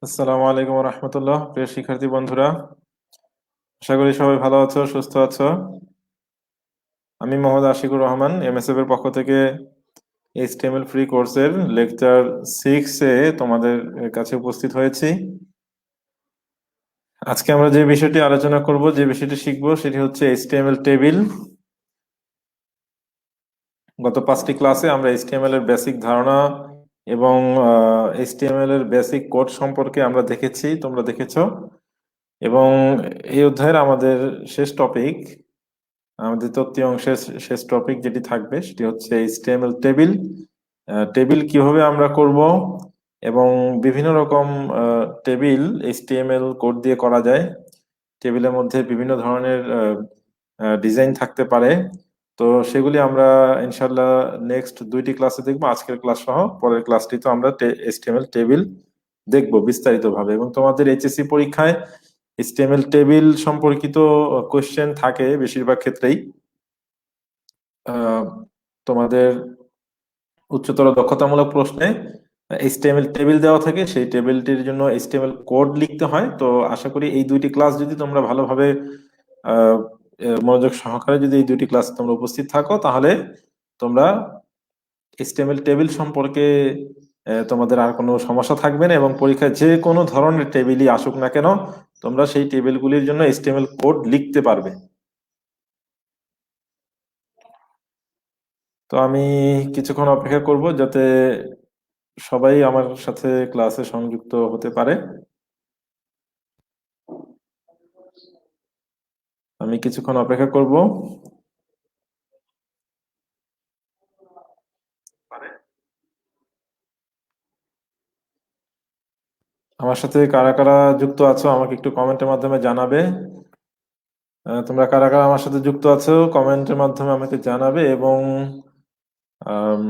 আসসালামু আলাইকুম রহমতুল্লাহ। প্রিয় শিক্ষার্থী বন্ধুরা, আশা করি সবাই ভালো আছো, সুস্থ আছো। আমি মোহাম্মদ আশিকুর রহমান, এমএসএফ এর পক্ষ থেকে এইচটিএমএল ফ্রি কোর্সের লেকচার 6 এ তোমাদের কাছে উপস্থিত হয়েছি। আজকে আমরা যে বিষয়টি আলোচনা করব, যে বিষয়টি শিখবো, সেটি হচ্ছে এইচটিএমএল টেবিল। গত 5টি ক্লাসে আমরা এইচটিএমএল এর বেসিক ধারণা এবং এইচটিএমএল এর বেসিক কোড সম্পর্কে আমরা দেখেছি, তোমরা দেখেছো। এবং এই অধ্যায়ের আমাদের শেষ টপিক, আমাদের তৃতীয় অংশের শেষ টপিক যেটি থাকবে, সেটি হচ্ছে এইচটিএমএল টেবিল। টেবিল কিভাবে আমরা করব এবং বিভিন্ন রকম টেবিল এইচটিএমএল কোড দিয়ে করা যায়। টেবিলের মধ্যে বিভিন্ন ধরনের ডিজাইন থাকতে পারে। তো সেগুলি আমরা ইনশাল্লাহ নেক্সট 2টি ক্লাসে দেখবো, আজকের ক্লাস সহ। পরের ক্লাসটি তো আমরা এইচটিএমএল টেবিল দেখবো বিস্তারিতভাবে। এবং তোমাদের এইচএসসি পরীক্ষায় এইচটিএমএল টেবিল সম্পর্কিত কোশ্চেন থাকে বেশিরভাগ ক্ষেত্রেই। তোমাদের উচ্চতর দক্ষতামূলক প্রশ্নে এইচটিএমএল টেবিল দেওয়া থাকে, সেই টেবিলটির জন্য এইচটিএমএল কোড লিখতে হয়। তো আশা করি এই 2টি ক্লাস যদি তোমরা ভালোভাবে আহ, মনোযোগ সহকারে যদি এই 2টি ক্লাস তোমরা উপস্থিত থাকো, তাহলে তোমরা এইচটিএমএল টেবিল সম্পর্কে তোমাদের আর কোনো সমস্যা থাকবে না। এবং পরীক্ষায় যে কোনো ধরনের টেবিলই আসুক না কেন, তোমরা সেই টেবিলগুলির জন্য এইচটিএমএল কোড লিখতে পারবে। তো আমি কিছুক্ষণ অপেক্ষা করব যাতে সবাই আমার সাথে ক্লাসে সংযুক্ত হতে পারে। আমি কিছুক্ষণ অপেক্ষা করব। আমার সাথে কারা কারা যুক্ত আছো আমাকে একটু কমেন্টের মাধ্যমে জানাবে। তোমরা কারা কারা আমার সাথে যুক্ত আছো কমেন্টের মাধ্যমে আমাকে জানাবে। এবং আম,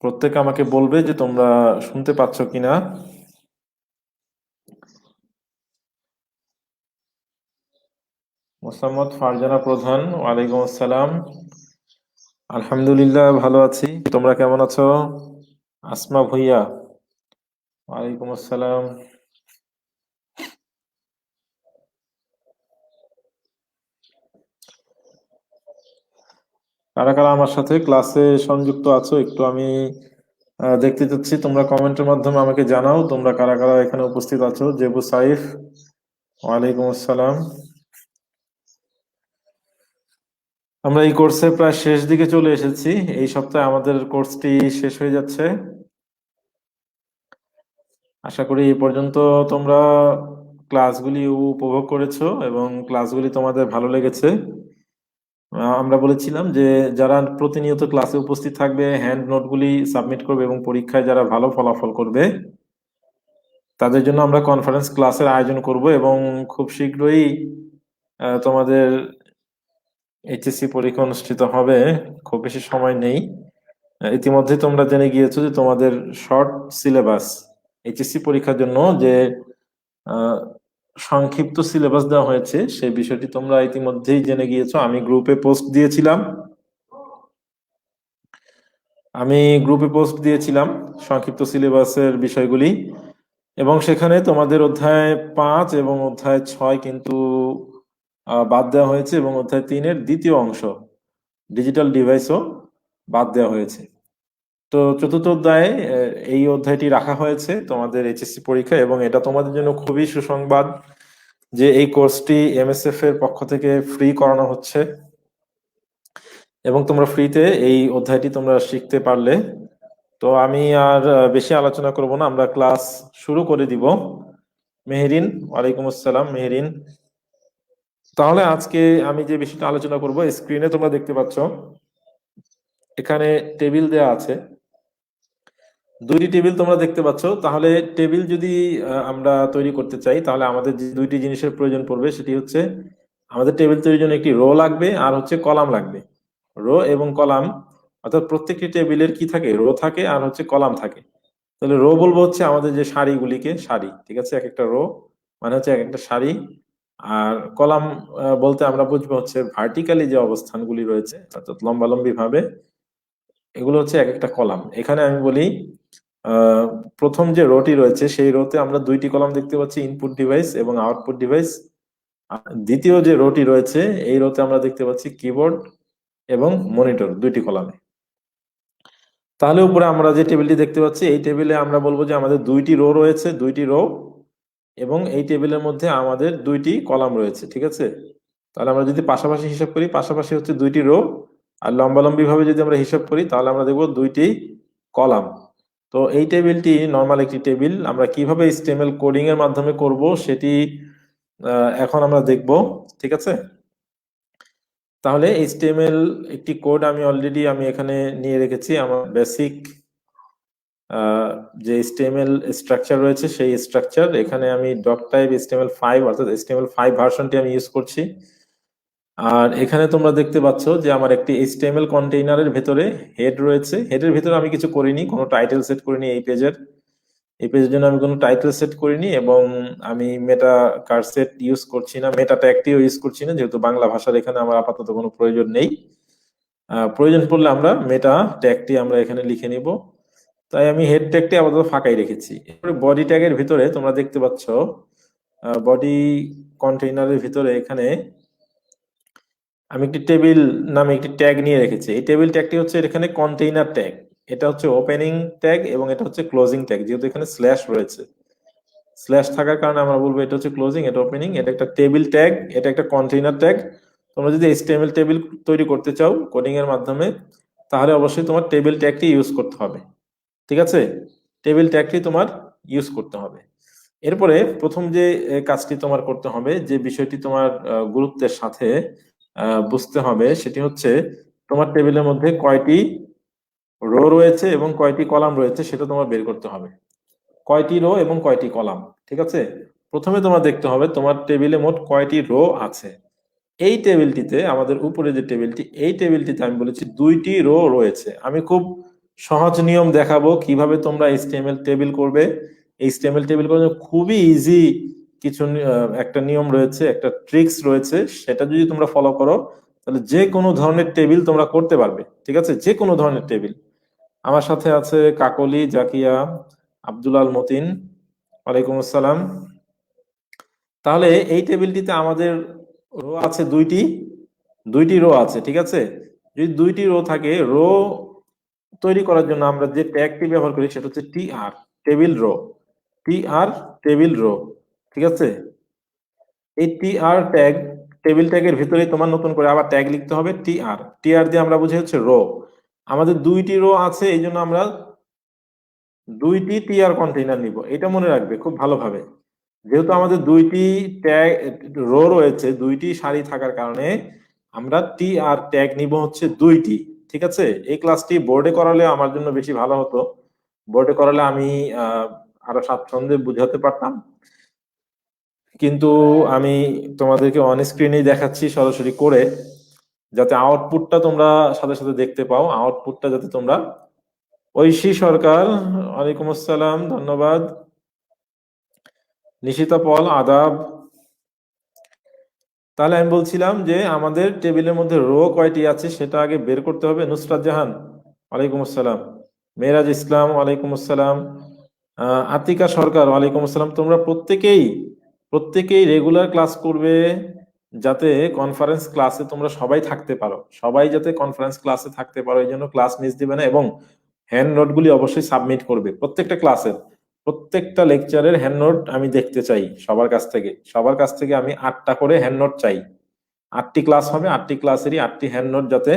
প্রত্যেকে আমাকে বলবে যে তোমরা শুনতে পাচ্ছ কিনা। মোসাম্মদ ফারজানা প্রধান, ওয়ালাইকুম আসসালাম। আলহামদুলিল্লাহ, ভালো আছি। তোমরা কেমন আছো? আসমা ভুইয়া, ওয়ালাইকুম আসসালাম। কারা কারা আমার সাথে ক্লাসে সংযুক্ত আছো একটু আমি দেখতে চাচ্ছি। তোমরা কমেন্টের মাধ্যমে আমাকে জানাও তোমরা কারা কারা এখানে উপস্থিত আছো। জেবু সাইফ, ওয়ালাইকুম আসসালাম। আমরা এই কোর্সের প্রায় শেষ দিকে চলে এসেছি। এই সপ্তাহে আমাদের কোর্সটি শেষ হয়ে যাচ্ছে। আশা করি এই পর্যন্ত তোমরা ক্লাসগুলি উপভোগ করেছো এবং ক্লাসগুলি তোমাদের ভালো লেগেছে। আমরা বলেছিলাম যে যারা প্রতিনিয়ত ক্লাসে উপস্থিত থাকবে, হ্যান্ড নোটগুলি সাবমিট করবে এবং পরীক্ষায় যারা ভালো ফলাফল করবে, তাদের জন্য আমরা কনফারেন্স ক্লাসের আয়োজন করব। এবং খুব শীঘ্রই তোমাদের এইচএসসি পরীক্ষা অনুষ্ঠিত হবে, খুব বেশি সময় নেই। ইতিমধ্যে তোমরা জেনে গিয়েছো যে তোমাদের শর্ট সিলেবাস, এইচএসসি পরীক্ষার জন্য যে আহ, সংক্ষিপ্ত সিলেবাস দেওয়া হয়েছে, সেই বিষয়টি তোমরা ইতিমধ্যেই জেনে গিয়েছো। আমি গ্রুপে পোস্ট দিয়েছিলাম সংক্ষিপ্ত সিলেবাসের বিষয়গুলি। এবং সেখানে তোমাদের অধ্যায় 5 এবং অধ্যায় 6 কিন্তু বাদ দেওয়া হয়েছে, এবং অধ্যায় 3-এর দ্বিতীয় অংশ ডিজিটাল ডিভাইসও বাদ দেওয়া হয়েছে। তো চতুর্থ অধ্যায়ে এই অধ্যায়টি রাখা হয়েছে তোমাদের এইচএসসি পরীক্ষা। এবং এটা তোমাদের জন্য খুবই সুসংবাদ যে এই কোর্সটি এমএসএফ এর পক্ষ থেকে ফ্রি করানো হচ্ছে, এবং তোমরা ফ্রিতে এই অধ্যায়টি তোমরা শিখতে পারলে। তো আমি আর বেশি আলোচনা করব না, আমরা ক্লাস শুরু করে দিব। মেহেরিন, ওয়ালাইকুম আসসালাম মেহেরিন। তাহলে আজকে আমি যে বিষয়টা আলোচনা করব, স্ক্রিনে তোমরা দেখতে পাচ্ছ এখানে টেবিল দেয়া আছে, 2টি টেবিল তোমরা দেখতে পাচ্ছ। তাহলে টেবিল যদি আমরা তৈরি করতে চাই, তাহলে আমাদের যে 2টি জিনিসের প্রয়োজন পড়বে, সেটি হচ্ছে আমাদের টেবিল তৈরির জন্য একটি রো লাগবে আর হচ্ছে কলাম লাগবে। রো এবং কলাম, অর্থাৎ প্রত্যেকটি টেবিলের কি থাকে, রো থাকে আর হচ্ছে কলাম থাকে। তাহলে রো বলবো হচ্ছে আমাদের যে সারিগুলিকে, সারি, ঠিক আছে, এক একটা রো মানে হচ্ছে এক একটা সারি। আর কলাম বলতে আমরা বুঝবো হচ্ছে ভার্টিক্যালি যে অবস্থানগুলি রয়েছে, অর্থাৎ লম্বালম্বি ভাবে, এগুলো হচ্ছে এক একটা কলাম। এখানে আমি বলি আহ, প্রথম যে রোটি রয়েছে সেই রোতে আমরা দুইটি কলাম দেখতে পাচ্ছি, ইনপুট ডিভাইস এবং আউটপুট ডিভাইস। দ্বিতীয় যে রোটি রয়েছে এই রোতে আমরা দেখতে পাচ্ছি কিবোর্ড এবং মনিটর, দুইটি কলামে। তাহলে উপরে আমরা যে টেবিলটি দেখতে পাচ্ছি এই টেবিলে আমরা বলবো যে আমাদের দুইটি রো রয়েছে, দুইটি রো, এবং এই টেবিলের মধ্যে আমাদের দুইটি কলাম রয়েছে, ঠিক আছে। তাহলে আমরা যদি পাশাপাশি হিসাব করি, পাশাপাশি হচ্ছে দুইটি রো, আর লম্বালম্বি ভাবে যদি আমরা হিসাব করি তাহলে আমরা দেখবো দুইটি কলাম। তো এই টেবিলটি নর্মাল একটি টেবিল। আমরা কিভাবে HTML কোডিং এর মাধ্যমে করব সেটি এখন আমরা দেখব, ঠিক আছে। তাহলে HTML একটি কোড আমি এখানে নিয়ে রেখেছি। আমার বেসিক যে HTML স্ট্রাকচার রয়েছে সেই স্ট্রাকচার, এখানে আমি ডক টাইপ HTML5 অর্থাৎ HTML5 ভার্সনটি আমি ইউজ করছি। আর এখানে তোমরা দেখতে পাচ্ছ যে আমার একটি HTML কন্টেইনারের ভেতরে হেড রয়েছে। হেডের ভেতরে আমি কিছু করিনি, কোনো টাইটেল সেট করিনি। এই পেজের জন্য আমি কোনো টাইটেল সেট করিনি, এবং আমি মেটা কার্সেট ইউজ করছি না, মেটা ট্যাগটিও ইউজ করছি না, যেহেতু বাংলা ভাষার এখানে আমার আপাতত কোনো প্রয়োজন নেই। প্রয়োজন পড়লে আমরা মেটা ট্যাগটি আমরা এখানে লিখে নিব। তাই আমি হেড ট্যাগটি আপাতত ফাঁকাই রেখেছি। এরপরে বডি ট্যাগের ভিতরে তোমরা দেখতে পাচ্ছ বডি কন্টেইনারের ভিতরে এখানে আমি একটি টেবিল নামে একটি ট্যাগ নিয়ে রেখেছি। এই টেবিল ট্যাগটি হচ্ছে এখানে কন্টেইনার ট্যাগ, এটা হচ্ছে ওপেনিং ট্যাগ এবং এটা হচ্ছে ক্লোজিং ট্যাগ। যেহেতু এখানে স্ল্যাশ রয়েছে, স্ল্যাশ থাকার কারণে আমরা বলবো এটা হচ্ছে ক্লোজিং, এটা ওপেনিং। এটা একটা টেবিল ট্যাগ, এটা একটা কন্টেইনার ট্যাগ। তোমরা যদি HTML টেবিল তৈরি করতে চাও কোডিং এর মাধ্যমে তাহলে অবশ্যই তোমার টেবিল ট্যাগটি ইউজ করতে হবে, ঠিক আছে। টেবিল ট্যাগটি তোমার ইউজ করতে হবে। এরপরে প্রথম যে কাজটি তোমার করতে হবে, যে বিষয়টি তোমার গুরুত্বের সাথে বুঝতে হবে, সেটি হচ্ছে তোমার টেবিলের মধ্যে কয়টি রো রয়েছে এবং কয়টি কলাম রয়েছে সেটা তোমার বের করতে হবে। কয়টি রো এবং কয়টি কলাম, ঠিক আছে। প্রথমে তোমার দেখতে হবে তোমার টেবিলে মোট কয়টি রো আছে। এই টেবিলটিতে, আমাদের উপরে যে টেবিলটি, এই টেবিলটিতে আমি বলেছি দুইটি রো রয়েছে। আমি খুব সহজ নিয়ম দেখাবো কিভাবে তোমরা HTML টেবিল করবে। HTML টেবিল করার জন্য খুবই ইজি কিছু একটা নিয়ম রয়েছে, একটা ট্রিক্স রয়েছে। সেটা যদি তোমরা ফলো করো তাহলে যে কোনো ধরনের টেবিল তোমরা করতে পারবে, ঠিক আছে, যে কোনো ধরনের টেবিল। আমার সাথে আছে কাকলি, জাকিয়া, আব্দুল আল মতিন, ওয়ালাইকুম আসসালাম। তাহলে এই টেবিলটিতে আমাদের রো আছে দুইটি, দুইটি রো আছে, ঠিক আছে। যদি দুইটি রো থাকে, রো তৈরি করার জন্য আমরা যে ট্যাগটি ব্যবহার করি সেটা হচ্ছে TR, table row. TR, table row, ঠিক আছে। এই TR ট্যাগ, টেবিল ট্যাগের ভিতরে তোমার নতুন করে আবার ট্যাগ লিখতে হবে TR। TR দিয়ে আমরা বুঝি হচ্ছে রো। আমাদের দুইটি রো আছে, এই জন্য আমরা দুইটি TR কন্টেইনার নিব, এটা মনে রাখবে খুব ভালোভাবে। যেহেতু আমাদের দুইটি ট্যাগ রো রয়েছে, দুইটি সারি থাকার কারণে আমরা TR ট্যাগ নিব হচ্ছে দুইটি, ঠিক আছে। এই ক্লাসটি বোর্ডে করালে আমার জন্য বেশি ভালো হতো। বোর্ডে করালে আমি আরো স্বাচ্ছন্দ্যে বুঝাতে পারতাম, কিন্তু আমি তোমাদেরকে অন স্ক্রিনেই দেখাচ্ছি সরাসরি করে, যাতে আউটপুটটা তোমরা সাথে সাথে দেখতে পাও, আউটপুটটা যাতে তোমরা। ঐশী সরকার, ওয়ালাইকুম আসসালাম, ধন্যবাদ। নিশিতা পল, আদাব। তাহলে আমি বলছিলাম যে আমাদের টেবিলের মধ্যে রো কয়টি আছে সেটা আগে বের করতে হবে। নুসরাত জাহান, ওয়ালাইকুম আসসালাম। মেরাজ ইসলাম, ওয়ালাইকুম আসসালাম। আতিকা সরকার, ওয়ালাইকুম আসসালাম। তোমরা প্রত্যেকেই প্রত্যেকেই রেগুলার ক্লাস করবে, যাতে কনফারেন্স ক্লাসে তোমরা সবাই থাকতে পারো, সবাই যাতে কনফারেন্স ক্লাসে থাকতে পারো, এই জন্য ক্লাস মিস দিবে না, এবং হ্যান্ড নোটগুলি অবশ্যই সাবমিট করবে। প্রত্যেকটা ক্লাসের, প্রত্যেকটা লেকচারের হ্যান্ড নোট আমি দেখতে চাই সবার কাছ থেকে। সবার কাছ থেকে আমি 8টা করে হ্যান্ড নোট চাই। 8টি ক্লাস হবে, 8টি ক্লাসেরই 8টি হ্যান্ড নোট যাতে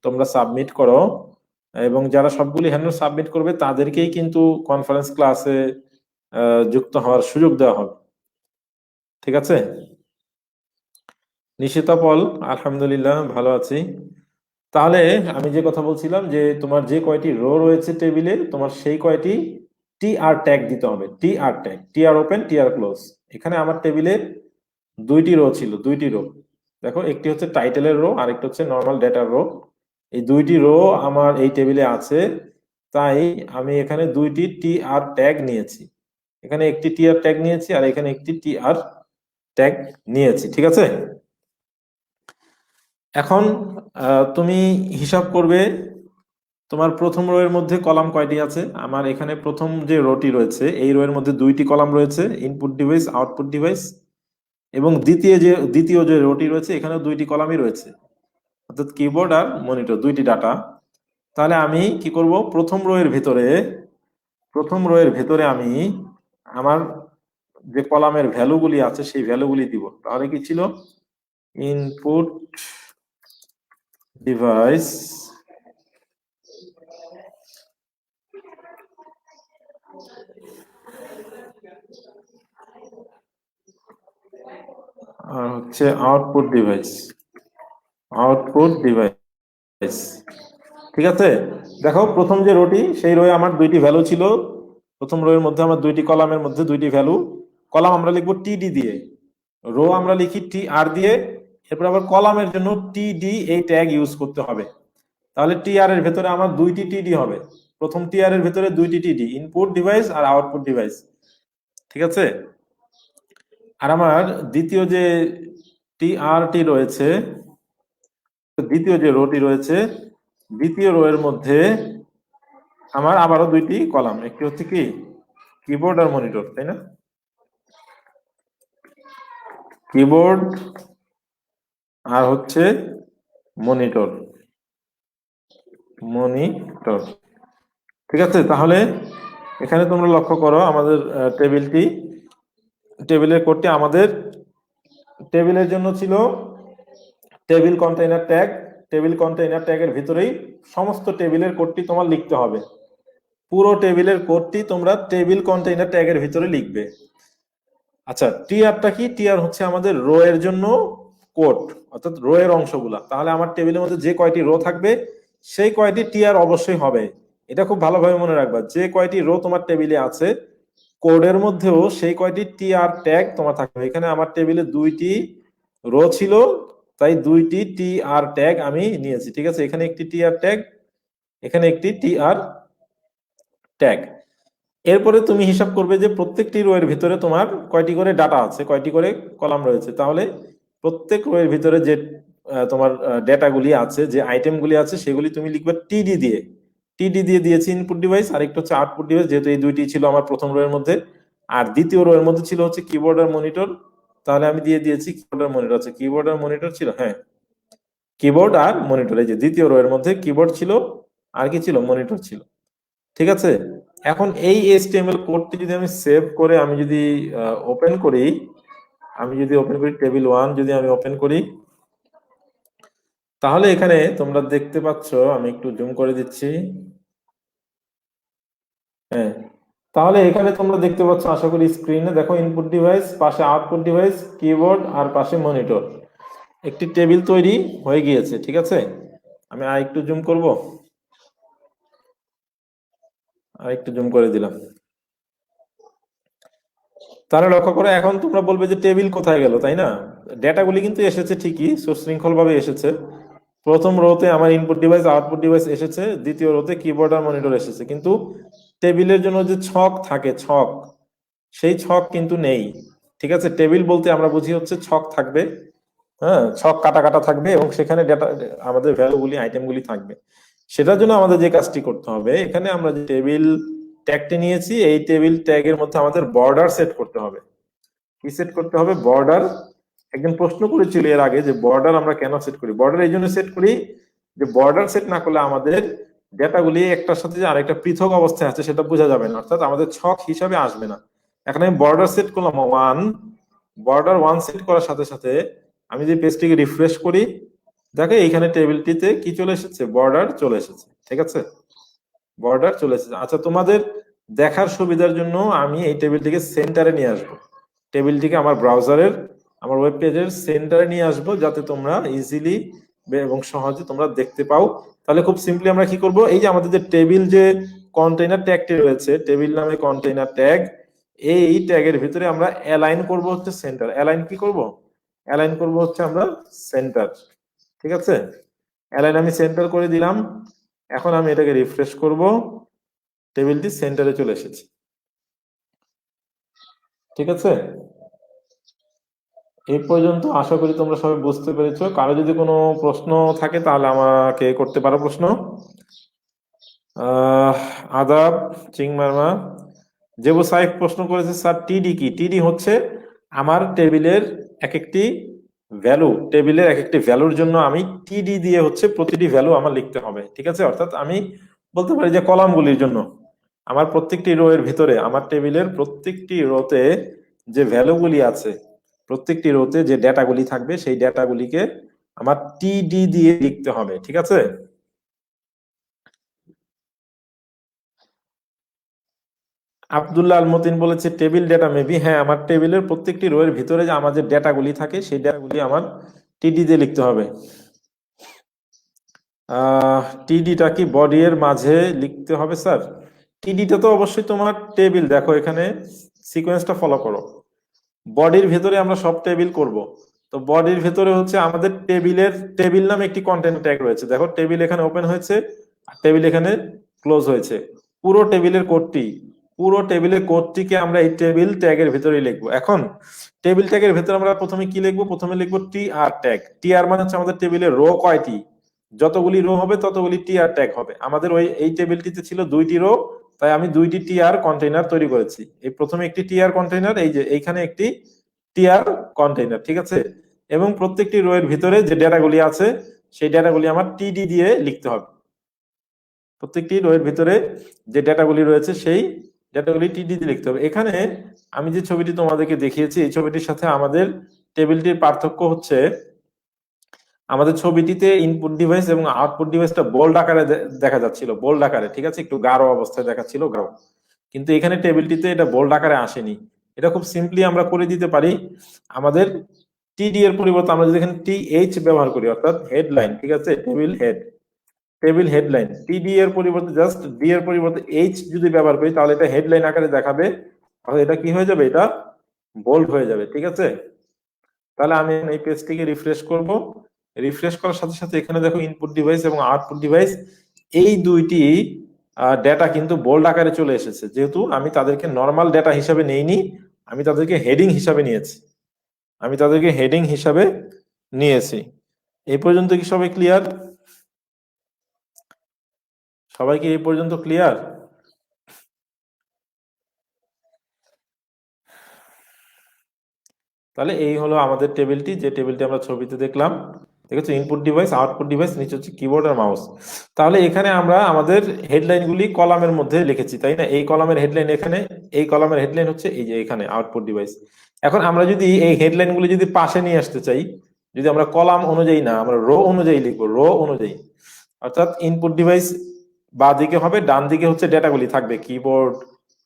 তোমরা সাবমিট করো, এবং যারা সবগুলি হ্যান্ড নোট সাবমিট করবে তাদেরকেই কিন্তু কনফারেন্স ক্লাসে যুক্ত হওয়ার সুযোগ দেওয়া হবে, ঠিক আছে। নিশিতা পল, আলহামদুলিল্লাহ ভালো আছি। তাহলে আমি যে কথা বলছিলাম যে তোমার যে কয়টি রো রয়েছে টেবিলে, তোমার সেই কয়টি TR ট্যাগ দিতে হবে। TR tag, TR open, TR close. এখানে আমার টেবিলে দুইটি রো ছিল, দুইটি রো। দেখো, একটি হচ্ছে টাইটেলের রো আর একটি হচ্ছে নর্মাল ডেটার রো। এই দুইটি রো আমার এই টেবিলে আছে, তাই আমি এখানে দুইটি TR ট্যাগ নিয়েছি। এখানে একটি TR ট্যাগ নিয়েছি আর এখানে একটি TR ট্যাগ নিয়েছি, ঠিক আছে। এখন তুমি হিসাব করবে তোমার প্রথম রো এর মধ্যে কলাম কয়টি আছে? আমার এখানে প্রথম যে রোটি রয়েছে এই রো এর মধ্যে 2টি কলাম রয়েছে, ইনপুট ডিভাইস, আউটপুট ডিভাইস, এবং দ্বিতীয় যে রোটি রয়েছে এখানেও 2টি কলামই রয়েছে, অর্থাৎ কিবোর্ড আর মনিটর 2টি ডাটা। তাহলে আমি কি করব, প্রথম রো এর ভেতরে আমি আমার যে কলামের ভ্যালুগুলি আছে সেই ভ্যালুগুলি দিব। তাহলে কি ছিল, ইনপুট ডিভাইস আর হচ্ছে আউটপুট ডিভাইস। ঠিক আছে, দেখো প্রথম যে রোটি সেই রোয়ে আমার 2টি ভ্যালু ছিল, প্রথম রো এর মধ্যে আমার 2টি কলামের মধ্যে 2টি ভ্যালু। কলাম আমরা লিখবো টিডি দিয়ে, রো আমরা লিখি টি আর দিয়ে, এরপর আবার কলামের জন্য টিডি এই ট্যাগ ইউজ করতে হবে। তাহলে টি আর এর ভেতরে আমার 2টি টিডি হবে, প্রথম টি আর এর ভেতরে 2টি টিডি, ইনপুট ডিভাইস আর আউটপুট ডিভাইস। ঠিক আছে, আর আমার দ্বিতীয় যে টি আর টি রয়েছে, দ্বিতীয় যে রোটি রয়েছে, দ্বিতীয় রো এর মধ্যে আমার আবারও 2টি কলাম, একটি হচ্ছে কি কিবোর্ড আর মনিটর, তাই না? কিবোর্ড আর হচ্ছে মনিটর। ঠিক আছে, তাহলে এখানে তোমরা লক্ষ্য করো আমাদের টেবিলের কোডটি আমাদের টেবিলের জন্য ছিল টেবিল কন্টেইনার ট্যাগের ভিতরেই সমস্ত টেবিলের কোডটি তোমার লিখতে হবে। পুরো টেবিলের কোডটি তোমরা টেবিল কন্টেইনার ট্যাগের ভিতরে লিখবে। আচ্ছা, টিআরটা কি? টিআর হচ্ছে আমাদের রো এর জন্য কোড, অর্থাৎ রো এর অংশগুলা। তাহলে আমার টেবিলের মধ্যে যে কয়টি রো থাকবে সেই কয়টি টিআর অবশ্যই হবে। এটা খুব ভালোভাবে মনে রাখবা, যে কয়টি রো তোমার টেবিলে আছে কোডের মধ্যেও সেই কয়টি টিআর ট্যাগ তোমার থাকবে। এখানে আমার টেবিলে 2টি রো ছিল, তাই 2টি টিআর ট্যাগ আমি নিয়েছি। ঠিক আছে, এখানে একটি টিআর ট্যাগ, এখানে একটি টিআর ট্যাগ। এরপরে তুমি হিসাব করবে যে প্রত্যেকটি রো এর ভিতরে তোমার কয়টি করে ডাটা আছে, কয়টি করে কলাম রয়েছে। তাহলে প্রত্যেক রো এর ভিতরে যে তোমার ডেটাগুলি আছে, যে আইটেমগুলি আছে, সেগুলি তুমি লিখবে টিডি দিয়ে। টিডি দিয়ে দিয়েছি ইনপুট ডিভাইস, আরেকটা হচ্ছে আউটপুট ডিভাইস, যেহেতু এই 2টি ছিল আমার প্রথম রো এর মধ্যে। আর দ্বিতীয় রো এর মধ্যে ছিল হচ্ছে কিবোর্ড আর মনিটর, তাহলে আমি দিয়ে দিয়েছি কিবোর্ড আর মনিটর। আছে কিবোর্ড আর মনিটর ছিল, হ্যাঁ কিবোর্ড আর মনিটর, এই যে দ্বিতীয় রো এর মধ্যে কিবোর্ড ছিল আর কি ছিল, মনিটর ছিল। ঠিক আছে, এখন এই HTML কোডটি যদি আমি সেভ করে আমি যদি ওপেন করি, টেবিল 1 যদি আমি ওপেন করি, তাহলে এখানে তোমরা দেখতে পাচ্ছ, আমি একটু জুম করে দিচ্ছি, হ্যাঁ তাহলে এখানে তোমরা দেখতে পাচ্ছ আশা করি স্ক্রিনে, দেখো ইনপুট ডিভাইস, পাশে আউটপুট ডিভাইস, কিবোর্ড আর পাশে মনিটর, একটি টেবিল তৈরি হয়ে গিয়েছে। ঠিক আছে, আমি আর একটু জুম করব, আর একটু জুম করে দিলাম। তাহলে লক্ষ্য করো, এখন তোমরা বলবে যে টেবিল কোথায় গেল, তাই না? ডেটাগুলি কিন্তু এসেছে ঠিকই, সুশৃঙ্খল ভাবে এসেছে। প্রথম রোতে আমার ইনপুট ডিভাইস আউটপুট ডিভাইস এসেছে, দ্বিতীয় রোতে কিবোর্ড আর মনিটর এসেছে, কিন্তু টেবিলের জন্য যে ছক থাকে, সেই ছক কিন্তু নেই। ঠিক আছে, টেবিল বলতে আমরা বুঝি হচ্ছে ছক থাকবে, হ্যাঁ ছক কাটা কাটা থাকবে এবং সেখানে ডেটা আমাদের ভ্যালুগুলি আইটেমগুলি থাকবে। সেটার জন্য আমাদের যে কাজটি করতে হবে, এখানে আমরা যে টেবিল ট্যাগটি নিয়েছি এই টেবিল ট্যাগের মধ্যে আমাদের বর্ডার সেট করতে হবে। কি সেট করতে হবে? বর্ডার। একজন প্রশ্ন করেছিল এর আগে যে বর্ডার আমরা কেন সেট করি। বর্ডার এই জন্য সেট করি যে বর্ডার সেট না করলে আমাদের ডেটাগুলি একটার সাথে যে আরেকটা পৃথক অবস্থায় আছে সেটা বোঝা যাবে না, অর্থাৎ আমাদের ছক হিসাবে আসবে না। এখন আমি বর্ডার সেট করলাম 1, বর্ডার 1 সেট করার সাথে সাথে আমি যে পেজটিকে রিফ্রেশ করি, দেখো এইখানে টেবিলটিতে কি চলে এসেছে, বর্ডার চলে এসেছে। ঠিক আছে, বর্ডার চলে এসেছে। আচ্ছা, তোমাদের দেখার সুবিধার জন্য আমি এই টেবিলটিকে সেন্টারে নিয়ে আসবো, টেবিলটিকে আমার ব্রাউজারের, আমার ওয়েব পেজের সেন্টারে নিয়ে আসবো, যাতে তোমরা ইজিলি এবং সহজে তোমরা দেখতে পাও। তাহলে খুব সিম্পলি আমরা কি করব, এই যে আমাদের যে টেবিল যে কন্টেইনার ট্যাগটি রয়েছে, টেবিল নামে কন্টেইনার ট্যাগ, এই ট্যাগের ভিতরে আমরা অ্যালাইন করব হচ্ছে সেন্টার। অ্যালাইন কি করব? অ্যালাইন করব হচ্ছে আমরা সেন্টার। ঠিক আছে, অ্যালাইন আমি সেন্টার করে দিলাম। এখন আমি এটাকে রিফ্রেশ করব, টেবিলটি সেন্টারে চলে এসেছে। ঠিক আছে, এই পর্যন্ত আশা করি তোমরা সবাই বুঝতে পেরেছো। কারো যদি কোনো প্রশ্ন থাকে তাহলে আমাকে করতে পারো প্রশ্ন। আহ আদাব চিংমারমা জেবু সাইফ প্রশ্ন করেছে স্যার টিডি কি? টিডি হচ্ছে আমার টেবিলের এক একটি ভ্যালু, টেবিলের এক একটি ভ্যালুর জন্য আমি টিডি দিয়ে হচ্ছে প্রতিটি ভ্যালু আমার লিখতে হবে, ঠিক আছে? অর্থাৎ আমি বলতে পারি যে কলামগুলির জন্য আমার প্রত্যেকটি রো এর ভিতরে আমার টেবিলের প্রত্যেকটি রোতে যে ভ্যালুগুলি আছে, প্রত্যেকটি রোতে যে ডেটাগুলি থাকবে সেই ডেটাগুলিকে আমার টিডি দিয়ে লিখতে হবে, ঠিক আছে? আব্দুল্লাহ আল মতিন বলেছে টেবিল ডেটা মেবি, হ্যাঁ আমার টেবিলের প্রত্যেকটি রো এর ভিতরে যে আমার যে ডেটাগুলি থাকে সেই ডেটাগুলি আমার টিডি দিয়ে লিখতে হবে। টিডিটা কি বডি এর মাঝে লিখতে হবে স্যার? টিডিটা তো অবশ্যই তোমার টেবিল, দেখো এখানে সিকোয়েন্সটা ফলো করো। বডির ভেতরে আমরা সব টেবিল করব, তো বডির ভেতরে হচ্ছে আমাদের টেবিলের টেবিল নামে একটি কন্টেন্ট ট্যাগ রয়েছে, দেখো টেবিল এখানে ওপেন হয়েছে আর টেবিল এখানে ক্লোজ হয়েছে। পুরো টেবিলের কোডটি, পুরো টেবিলের কোডটিকে আমরা এই টেবিল ট্যাগের ভিতরেই লিখবো। এখন টেবিল ট্যাগের ভেতরে আমরা প্রথমে কি লিখবো? প্রথমে লিখবো টি আর ট্যাগ। টি আর মানে হচ্ছে আমাদের টেবিলের রো কয়টি, যতগুলি রো হবে ততগুলি টি আর ট্যাগ হবে। আমাদের ওই এই টেবিলটিতে ছিল 2টি রো, তাই আমি 2টি টি আর কন্টেইনার তৈরি করেছি। এই প্রথমে একটি টি আর কন্টেইনার, এই যে এইখানে একটি টিআর কন্টেইনার, ঠিক আছে? এবং প্রত্যেকটি রো এর ভিতরে যে ডেটাগুলি আছে সেই ডেটাগুলি আমার টিডি দিয়ে লিখতে হবে। প্রত্যেকটি রো এর ভিতরে যে ডেটাগুলি রয়েছে সেই ডেটাগুলি টিডি দিয়ে লিখতে হবে। এখানে আমি যে ছবিটি তোমাদেরকে দেখিয়েছি এই ছবিটির সাথে আমাদের টেবিলটির পার্থক্য হচ্ছে আমাদের ছবিটিতে ইনপুট ডিভাইস এবং আউটপুট ডিভাইসটা বোল্ড আকারে দেখা যাচ্ছিল, বোল্ড আকারে, ঠিক আছে, একটু গাঢ় অবস্থায় দেখাচ্ছিল, গাঢ়। কিন্তু এখানে টেবিলটিতে এটা বোল্ড আকারে আসেনি। এটা খুব সিম্পলি আমরা করে দিতে পারি। আমাদের টিডি এর পরিবর্তে আমরা যদি এখানে টিএইচ ব্যবহার করি, অর্থাৎ হেডলাইন, ঠিক আছে, টেবিল হেড, টেবিল হেডলাইন, টিডি এর পরিবর্তে জাস্ট ডি এর পরিবর্তে এইচ যদি ব্যবহার করি তাহলে এটা হেডলাইন আকারে দেখাবে, তাহলে এটা কি হয়ে যাবে? এটা বোল্ড হয়ে যাবে, ঠিক আছে? তাহলে আমি এই পেজটিকে রিফ্রেশ করব। রিফ্রেশ করার সাথে সাথে এখানে দেখো ইনপুট ডিভাইস এবং আউটপুট ডিভাইস এই দুইটি ডেটা কিন্তু বোল্ড আকারে চলে এসেছে, যেহেতু আমি তাদেরকে নর্মাল ডেটা হিসাবে নেইনি, আমি তাদেরকে হেডিং হিসাবে নিয়েছি, আমি তাদেরকে হেডিং হিসাবে নিয়েছি। এই পর্যন্ত কি সবাই ক্লিয়ার? সবাই কি এই পর্যন্ত ক্লিয়ার? তাহলে এই হলো আমাদের টেবিলটি, যে টেবিলটি আমরা ছবিতে দেখলাম, দেখেছো, ইনপুট ডিভাইস, আউটপুট ডিভাইস, নিচে হচ্ছে কিবোর্ড আর মাউস। তাহলে এখানে আমরা আমাদের হেডলাইনগুলি কলামের মধ্যে লিখেছি, তাই না? এই কলামের হেডলাইন এখানে, এই কলামের হেডলাইন হচ্ছে এই যে এখানে আউটপুট ডিভাইস। এখন আমরা যদি এই হেডলাইনগুলি যদি পাশে নিয়ে আসতে চাই, যদি আমরা কলাম অনুযায়ী না, আমরা রো অনুযায়ী লিখবো, রো অনুযায়ী, অর্থাৎ ইনপুট ডিভাইস বা দিকে হবে, ডান দিকে হচ্ছে ডেটাগুলি থাকবে, কিবোর্ড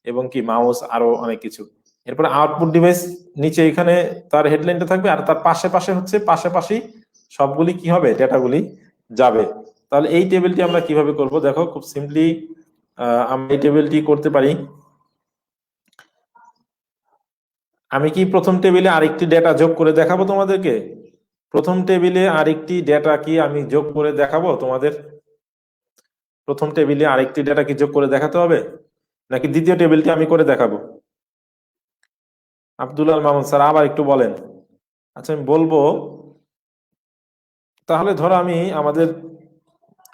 এবং কি মাউস আরো অনেক কিছু। এরপরে আউটপুট ডিভাইস নিচে এখানে তার হেডলাইনটা থাকবে, আর তার পাশে পাশে হচ্ছে পাশাপাশি সবগুলি কি হবে? ডেটাগুলি যাবে। তাহলে এই টেবিলটি আমরা কিভাবে করব? দেখো খুব সিম্পলি আমরা এই টেবিলটি করতে পারি। আমি কি প্রথম টেবিলে আরেকটি ডেটা যোগ করে দেখাবো তোমাদেরকে? প্রথম টেবিলে আরেকটি ডেটা কি আমি যোগ করে দেখাবো তোমাদের? প্রথম টেবিলে আরেকটি ডেটা কি যোগ করে দেখাতে হবে, নাকি দ্বিতীয় টেবিলটি আমি করে দেখাবো? আব্দুল আল মামুন স্যার আবার একটু বলেন। আচ্ছা আমি বলবো। তাহলে ধরো আমি আমাদের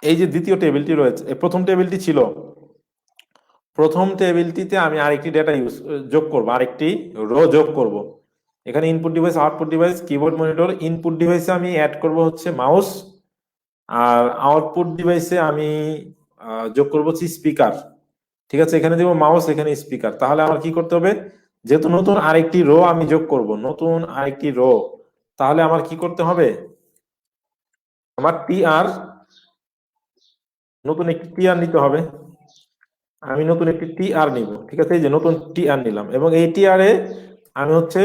এই যে দ্বিতীয় টেবিলটি রয়েছে, প্রথম টেবিলটি ছিল, প্রথম টেবিলটিতে আমি আরেকটি ডেটা যোগ করব, আরেকটি রো যোগ করব। এখানে input device, output device, keyboard, monitor. Input ডিভাইসে আমি অ্যাড করব হচ্ছে মাউস, আর আউটপুট ডিভাইসে আমি যোগ করব হচ্ছে স্পিকার, ঠিক আছে? এখানে দেবো মাউস, এখানে স্পিকার। তাহলে আমার কি করতে হবে? যেহেতু নতুন আরেকটি রো আমি যোগ করব, নতুন আরেকটি রো, তাহলে আমার কি করতে হবে? আমার টি আর, নতুন একটি টি আর নিতে হবে। আমি নতুন একটি টি আর নিব, ঠিক আছে? এই যে নতুন টি আর নিলাম, এবং এই টি আর এ আমি হচ্ছে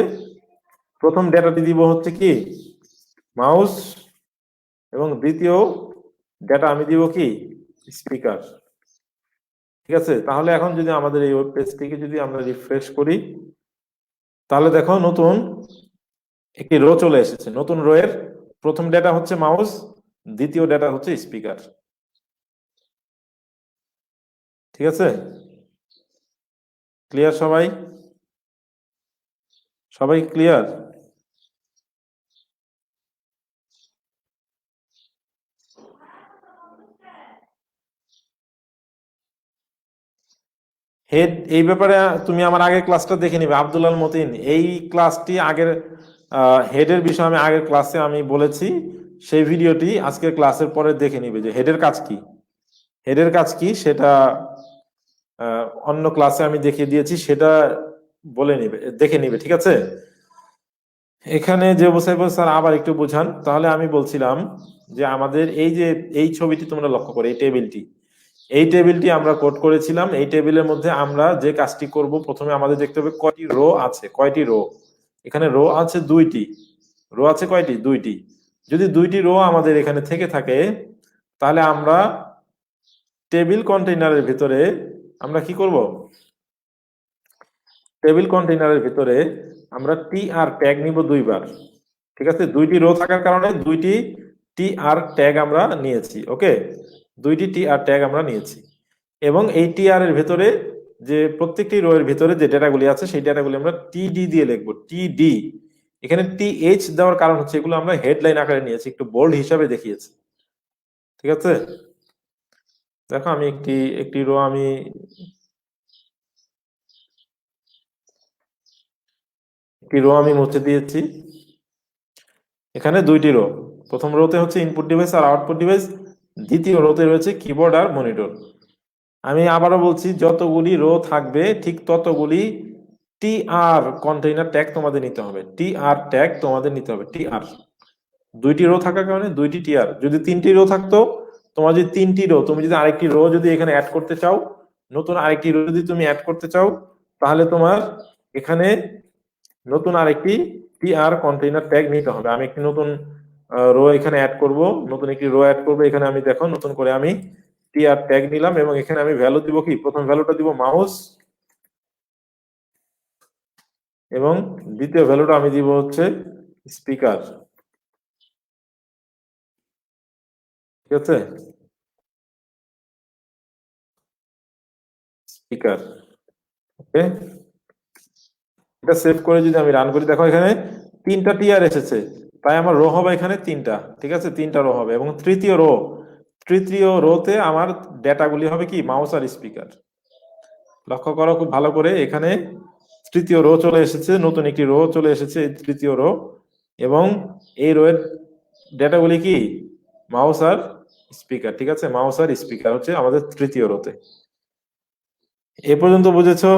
প্রথম ডেটাটি দিব হচ্ছে কি মাউস, এবং দ্বিতীয় ডেটা আমি দিব কি স্পিকার, ঠিক আছে? তাহলে এখন যদি আমাদের এই ওয়েব পেজটিকে যদি আমরা রিফ্রেশ করি, তাহলে দেখো নতুন একটি রো চলে এসেছে। নতুন রো এর প্রথম ডেটা হচ্ছে মাউস, দ্বিতীয় ডেটা হচ্ছে স্পিকার, ঠিক আছে? ক্লিয়ার সবাই? সবাই ক্লিয়ার? হেড এই ব্যাপারে তুমি আমার আগের ক্লাসটা দেখে নিবে, আব্দুল মতিন, এই ক্লাসটি আগের হেডের বিষয়ে আমি আগের ক্লাসে আমি বলেছি, সেই ভিডিওটি আজকের ক্লাসের পরে দেখে নিবে যে হেডের কাজ কি। হেডের কাজ কি সেটা অন্য ক্লাসে আমি দেখিয়ে দিয়েছি, সেটা বলে নিবে, দেখে নিবে, ঠিক আছে। এখানে যে বোঝাইবো স্যার আবার একটু বোঝান। তাহলে আমি বলছিলাম যে আমাদের এই যে এই ছবিটি তোমরা লক্ষ্য করো, এই টেবিলটি আমরা কোড করেছিলাম। এই টেবিলের মধ্যে আমরা যে কাজটি করব, প্রথমে আমাদের দেখতে হবে কয়টি রো আছে, কয়টি রো। এখানে রো আছে দুইটি। রো আছে কয়টি? দুইটি। যদি দুইটি রো আমাদের এখানে থেকে থাকে, তাহলে আমরা টেবিল কন্টেইনারের ভিতরে আমরা কি করব? টেবিল কন্টেইনারের ভিতরে আমরা টি আর ট্যাগ নিব দুইবার, ঠিক আছে। দুইটি রো থাকার কারণে দুইটি টি আর ট্যাগ আমরা নিয়েছি, ওকে। দুইটি টি আর ট্যাগ আমরা নিয়েছি, এবং এই টি আর এর ভিতরে যে প্রত্যেকটি রো এর ভিতরে যে ডেটাগুলি আছে সেই ডেটাগুলি আমরা টিডি দিয়ে লিখবো, টিডি। এখানে টিএইচ দেওয়ার কারণ হচ্ছে এগুলো আমরা হেডলাইন আকারে নিয়েছি, একটু বোল্ড হিসাবে দেখিয়েছি, ঠিক আছে। দেখো আমি একটি রো আমি মুছে দিয়েছি। এখানে দুইটি রো, প্রথম রোতে হচ্ছে ইনপুট ডিভাইস আর আউটপুট ডিভাইস, দ্বিতীয় রোতে রয়েছে কিবোর্ড আর মনিটর। আমি আবারও বলছি, যতগুলি রো থাকবে ঠিক ততগুলি টি আর কন্টেইনার ট্যাগ তোমাদের নিতে হবে, টি আর ট্যাগ তোমাদের নিতে হবে, টি আর। দুইটি রো থাকার কারণে দুইটি টি আর। যদি তিনটি রো থাকতো, তোমার যদি তিনটি রো, তুমি যদি আরেকটি রো যদি এখানে অ্যাড করতে চাও, নতুন আরেকটি রো যদি তুমি অ্যাড করতে চাও, তাহলে তোমার এখানে নতুন আরেকটি টি আর কন্টেইনার ট্যাগ নিতে হবে। আমি একটি নতুন রো এখানে অ্যাড করব, নতুন একটি রো অ্যাড করব এখানে। আমি দেখো নতুন করে আমি টি আর ট্যাগ নিলাম, এবং এখানে আমি ভ্যালু দিব কি? প্রথম ভ্যালুটা দিব মাউস, এবং দ্বিতীয় ভ্যালুটা আমি দিব হচ্ছে স্পিকার, ঠিক আছে, স্পিকার, ওকে। এটা সেভ করে যদি আমি রান করি, দেখো এখানে তিনটা টিআর এসেছে, তাই আমার রো হবে এখানে তিনটা, ঠিক আছে, তিনটা রো হবে। এবং তৃতীয় রোতে আমার ডেটাগুলি হবে কি? মাউস আর স্পিকার। লক্ষ্য করো খুব ভালো করে, এখানে তৃতীয় রো চলে এসেছে, নতুন একটি রো চলে এসেছে, তৃতীয় রো, এবং এই রো এর ডেটাগুলি কি? মাউস আর স্পিকার, ঠিক আছে। মাউস আর স্পিকার হচ্ছে আমাদের তৃতীয় রোতে। এ পর্যন্ত বুঝেছো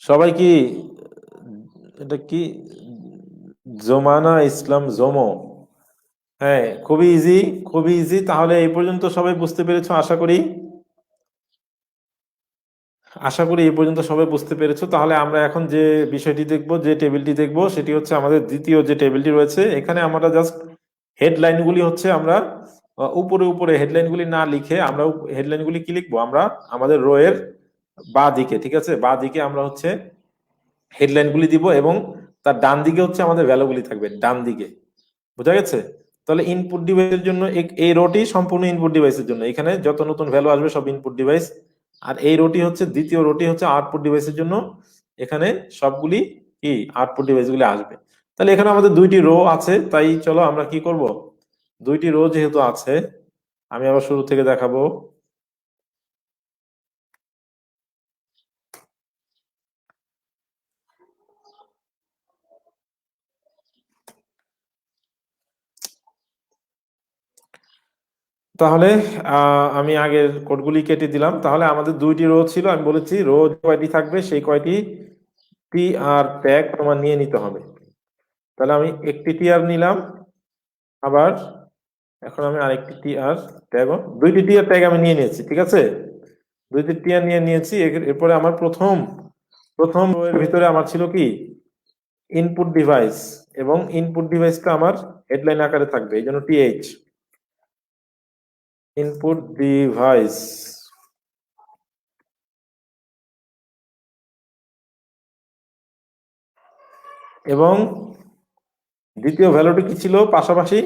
সবাই? কি এটা কি জমানা ইসলাম জমো? হ্যাঁ, খুবই ইজি, খুবই ইজি। তাহলে এই পর্যন্ত সবাই বুঝতে পেরেছো আশা করি। এই পর্যন্ত সবাই বুঝতে পেরেছো। তাহলে আমরা এখন যে বিষয়টি দেখবো, যে টেবিলটি দেখবো, সেটি হচ্ছে আমাদের দ্বিতীয় যে টেবিলটি রয়েছে। এখানে আমরা জাস্ট হেডলাইনগুলি হচ্ছে আমরা উপরে উপরে হেডলাইনগুলি না লিখে আমরা হেডলাইনগুলি কি লিখবো? আমরা আমাদের রো এর বাঁ দিকে, ঠিক আছে, বাঁ দিকে আমরা হচ্ছে হেডলাইনগুলি দিব, এবং তার ডান দিকে হচ্ছে আমাদের ভ্যালুগুলি থাকবে, ডান দিকে। বোঝা গেছে? তাহলে ইনপুট ডিভাইসের জন্য এই রোটি সম্পূর্ণ ইনপুট ডিভাইসের জন্য, এখানে যত নতুন ভ্যালু আসবে সব ইনপুট ডিভাইস। আর এই রোটি হচ্ছে দ্বিতীয় রোটি হচ্ছে আউটপুট ডিভাইসের জন্য, এখানে সবগুলি কি আউটপুট ডিভাইসগুলি আসবে। তাহলে এখানে আমাদের দুইটি রো আছে, তাই চলো আমরা কি করব, দুইটি রো যেহেতু আছে, আমি আবার শুরু থেকে দেখাবো। তাহলে আমি আগের কোডগুলি কেটে দিলাম। তাহলে আমাদের দুইটি রো ছিল, আমি বলেছি রো কয়টি থাকবে সেই কয়টি টি আর ট্যাগ তোমার নিয়ে নিতে হবে। তাহলে আমি একটি টি আর নিলাম, আবার এখন আমি আরেকটি টি আর ট্যাগ, দুইটি টি আর ট্যাগ আমি নিয়ে নিয়েছি, ঠিক আছে, দুইটি টি আর নিয়ে নিয়েছি। এরপরে আমার প্রথম রো এর ভিতরে আমার ছিল কি? ইনপুট ডিভাইস, এবং ইনপুট ডিভাইসটা আমার হেডলাইন আকারে থাকবে, এই জন্য টিএইচ, ইনপুট ডিভাইস। এবং দ্বিতীয় ভ্যালুটি কি ছিল? পাশাপাশি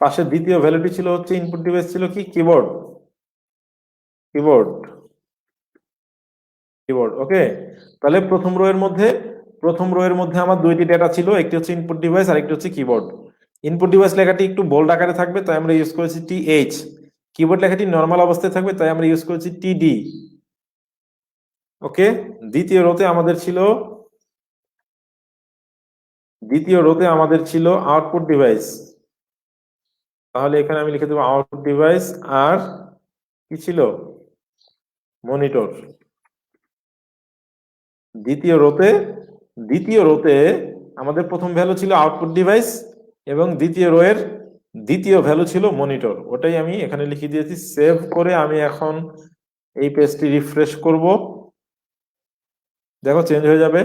পাশে দ্বিতীয় ভ্যালুটি ছিল হচ্ছে ইনপুট ডিভাইস ছিল কি? কিবোর্ড, কিবোর্ড, কিবোর্ড, ওকে। তাহলে প্রথম রো এর মধ্যে আমার দুইটি ডেটা ছিল, একটি হচ্ছে ইনপুট ডিভাইস আর একটি হচ্ছে কিবোর্ড। ইনপুট ডিভাইস লেখাটি একটু বোল্ড আকারে থাকবে, তাই আমরা ইউজ করেছি টিএইচ, কিবোর্ড লেখাটি নর্মাল অবস্থায় থাকবে, তাই আমরা ইউজ করেছি টিডি। ওকে, দ্বিতীয় রোতে আমাদের ছিল আউটপুট ডিভাইস, তাহলে এখানে আমি লিখে দেবো আউটপুট ডিভাইস, আর কি ছিল, মনিটর। দ্বিতীয় রোতে আমাদের প্রথম ভ্যালু ছিল আউটপুট ডিভাইস এবং দ্বিতীয় রো এর দ্বিতীয় ভ্যালু ছিল মনিটর, ওটাই আমি এখানে লিখে দিয়েছি। সেভ করে আমি এখন এই পেজটি রিফ্রেশ করব, দেখো চেঞ্জ হয়ে যাবে।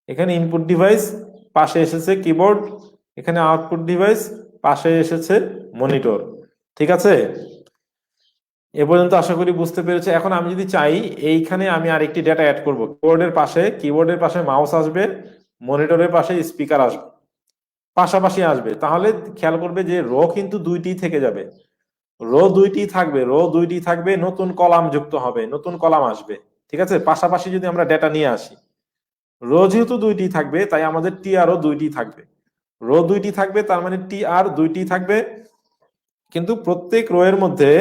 এখানে ইনপুট ডিভাইস পাশে এসেছে কিবোর্ড, এখানে আউটপুট ডিভাইস পাশে এসেছে মনিটর। ঠিক আছে, এ পর্যন্ত আশা করি বুঝতে পেরেছে। এখন আমি যদি চাই এইখানে আমি আরেকটি ডেটা অ্যাড করব, কিবোর্ডের পাশে মাউস আসবে, মনিটরের পাশে স্পিকার আসবে, পাশাপাশি আসবে, তাহলে খেয়াল করবে যে রো কিন্তু দুইটি থেকে যাবে, রো দুইটি থাকবে, নতুন কলাম যুক্ত হবে, নতুন কলাম আসবে। ঠিক আছে, পাশাপাশি যদি আমরা ডেটা নিয়ে আসি, রো যেহেতু দুইটি থাকবে তাই আমাদের টিআরও দুইটি থাকবে, রো দুইটি থাকবে তার মানে টিআর দুইটি থাকবে, কিন্তু প্রত্যেক রো এর মধ্যে